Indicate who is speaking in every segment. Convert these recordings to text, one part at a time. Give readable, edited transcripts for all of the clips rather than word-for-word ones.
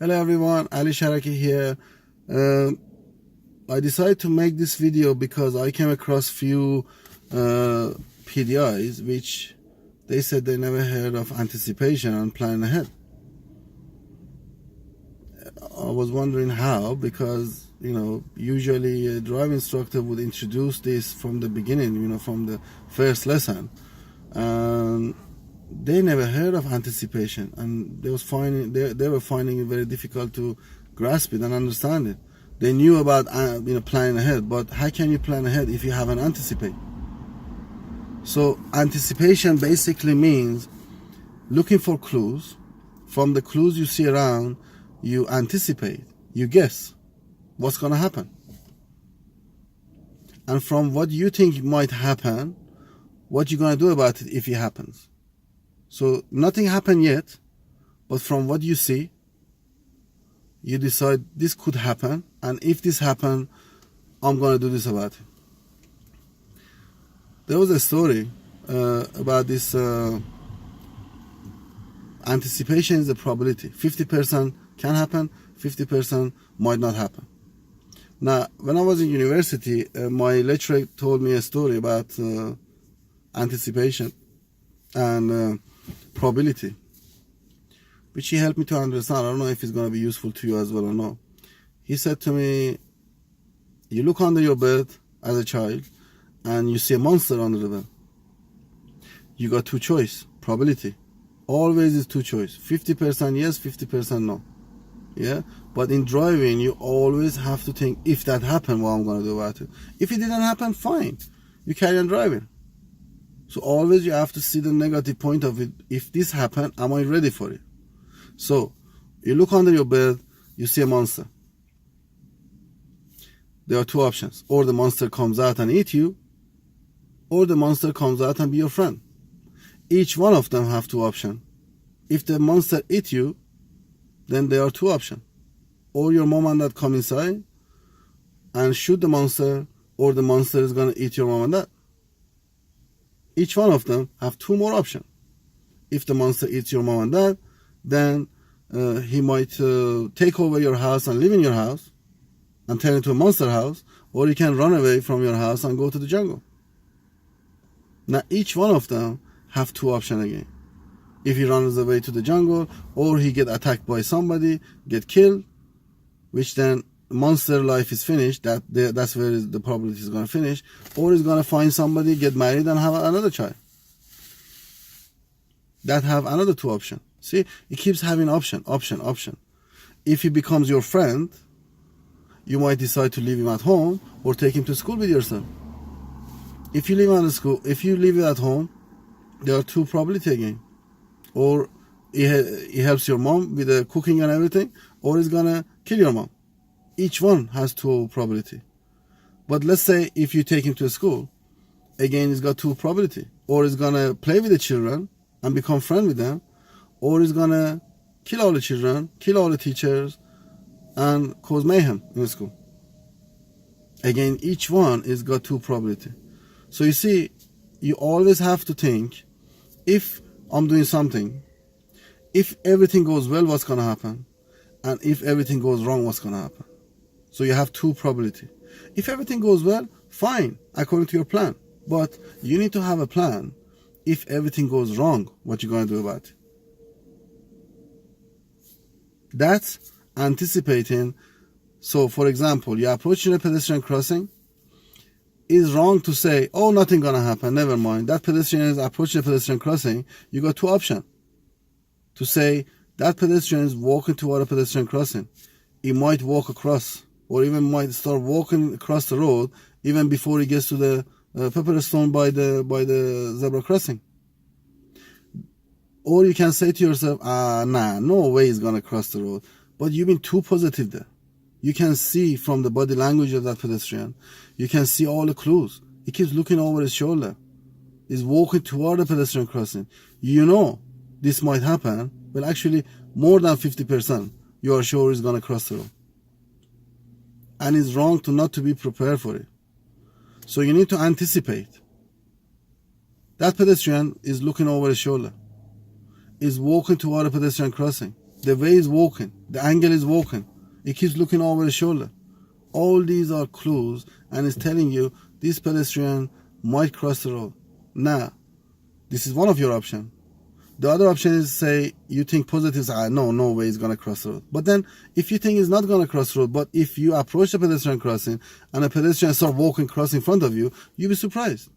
Speaker 1: Hello everyone, Ali Sharaki here. I decided to make this video because I came across few PDIs which they said they never heard of anticipation and planning ahead. I was wondering how, because usually a driving instructor would introduce this from the beginning, from the first lesson, and they never heard of anticipation, and they were finding it very difficult to grasp it and understand it. They knew about planning ahead, but how can you plan ahead if you haven't anticipated? So anticipation basically means looking for clues. From the clues you see around, you anticipate, you guess what's going to happen, and from what you think might happen, what you're going to do about it if it happens. So nothing happened yet, but from what you see, you decide this could happen, and if this happened, I'm going to do this about it. There was a story about this anticipation is a probability. 50% can happen, 50% might not happen. Now, when I was in university, my lecturer told me a story about anticipation and probability, which he helped me to understand. I don't know if it's going to be useful to you as well or not. He said to me, you look under your bed as a child and you see a monster under the bed. You got two choice, probability. Always is two choice, 50% yes, 50% no. Yeah, but in driving, you always have to think, if that happened, what I'm going to do about it. If it didn't happen, fine, you carry on driving. So always you have to see the negative point of it. If this happened, am I ready for it? So you look under your bed, you see a monster. There are two options. Or the monster comes out and eat you, or the monster comes out and be your friend. Each one of them have two options. If the monster eat you, then there are two options. Or your mom and dad come inside and shoot the monster, or the monster is going to eat your mom and dad. Each one of them have two more options. If the monster eats your mom and dad, then he might take over your house and live in your house and turn it into a monster house, or you can run away from your house and go to the jungle. Now each one of them have two options again. If he runs away to the jungle, or he get attacked by somebody, get killed, which then monster life is finished, that's where the probability is going to finish, or he's going to find somebody, get married and have another child. That have another two options. See, it keeps having option. If he becomes your friend, you might decide to leave him at home or take him to school with yourself. If you leave him at school, if you leave it at home, there are two probability again. Or he helps your mom with the cooking and everything, or he's gonna kill your mom. Each one has two probability. But let's say if you take him to school, again he's got two probability. Or he's gonna play with the children and become friend with them, or he's gonna kill all the children, kill all the teachers, and cause mayhem in the school. Again, each one is got two probability. So you see, you always have to think, if I'm doing something, if everything goes well, what's gonna happen? And if everything goes wrong, what's gonna happen? So you have two probability. If everything goes well, fine, according to your plan. But you need to have a plan. If everything goes wrong, what you gonna do about it? That's anticipating. So for example, you're approaching a pedestrian crossing. It's wrong to say, oh, nothing gonna happen, never mind. That pedestrian is approaching a pedestrian crossing. You got two options. To say that pedestrian is walking toward a pedestrian crossing. He might walk across, or even might start walking across the road even before he gets to the pepper stone by the zebra crossing. Or you can say to yourself, nah, no way he's gonna cross the road. But you've been too positive there. You can see from the body language of that pedestrian, you can see all the clues. He keeps looking over his shoulder. He's walking toward the pedestrian crossing. You know this might happen, but actually more than 50% you are sure he's gonna cross the road. And it's wrong not to be prepared for it. So you need to anticipate. That pedestrian is looking over his shoulder, is walking toward a pedestrian crossing. The way is walking. The angle is walking. It keeps looking over his shoulder. All these are clues, and it's telling you this pedestrian might cross the road. Now, this is one of your options. The other option is, say, you think positives, no way he's going to cross the road. But then, if you think he's not going to cross the road, but if you approach the pedestrian crossing and a pedestrian start walking across in front of you, you'll be surprised.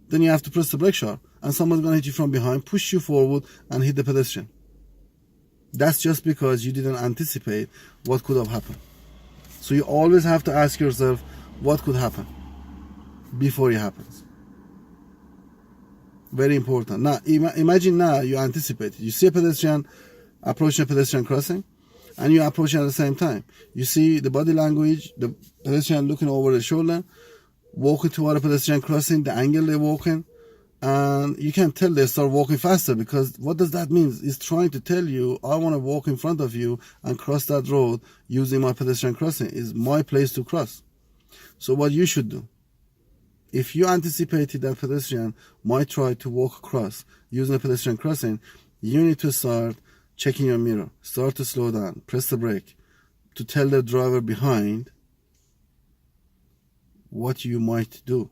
Speaker 1: Then you have to press the brake sharp, and someone's going to hit you from behind, push you forward, and hit the pedestrian. That's just because you didn't anticipate what could have happened. So you always have to ask yourself, what could happen before it happens? Very important. Now, imagine now you anticipate it. You see a pedestrian approaching a pedestrian crossing, and you approach it at the same time. You see the body language, the pedestrian looking over the shoulder, walking toward a pedestrian crossing, the angle they're walking, and you can tell they start walking faster, because what does that mean? It's trying to tell you, I want to walk in front of you and cross that road using my pedestrian crossing. It's my place to cross. So what you should do, if you anticipated that pedestrian might try to walk across using a pedestrian crossing, you need to start checking your mirror, start to slow down, press the brake to tell the driver behind what you might do.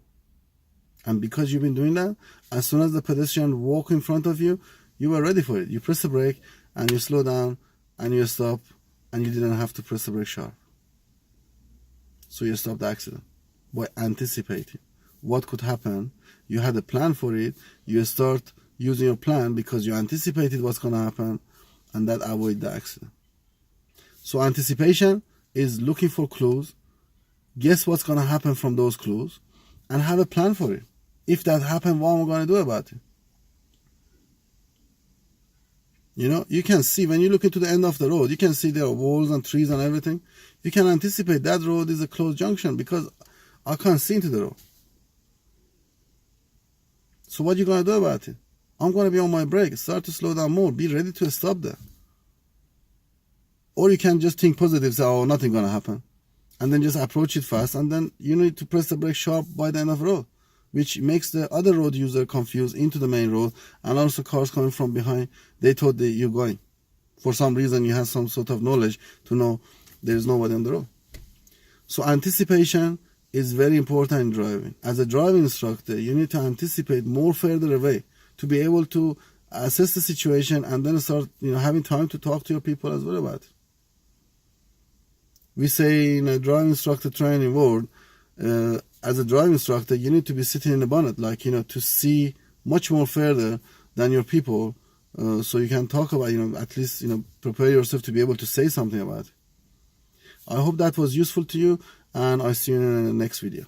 Speaker 1: And because you've been doing that, as soon as the pedestrian walk in front of you, you were ready for it. You press the brake and you slow down and you stop, and you didn't have to press the brake sharp. So you stopped the accident by anticipating what could happen. You had a plan for it. You start using your plan because you anticipated what's going to happen, and that avoid the accident. So anticipation is looking for clues, guess what's going to happen from those clues, and have a plan for it. If that happened, what am I going to do about it? You know, you can see, when you look into the end of the road, you can see there are walls and trees and everything. You can anticipate that road is a closed junction because I can't see into the road. So what are you going to do about it? I'm going to be on my brake, start to slow down more, be ready to stop there. Or you can just think positive, say, oh, nothing going to happen. And then just approach it fast, and then you need to press the brake sharp by the end of the road, which makes the other road user confused into the main road, and also cars coming from behind, they thought that you're going. For some reason, you have some sort of knowledge to know there's nobody on the road. So anticipation is very important in driving. As a driving instructor, you need to anticipate more further away to be able to assess the situation and then start, having time to talk to your people as well about it. We say in a driving instructor training world, as a driving instructor, you need to be sitting in the bonnet, to see much more further than your people, so you can talk about, at least, prepare yourself to be able to say something about it. I hope that was useful to you, and I'll see you in the next video.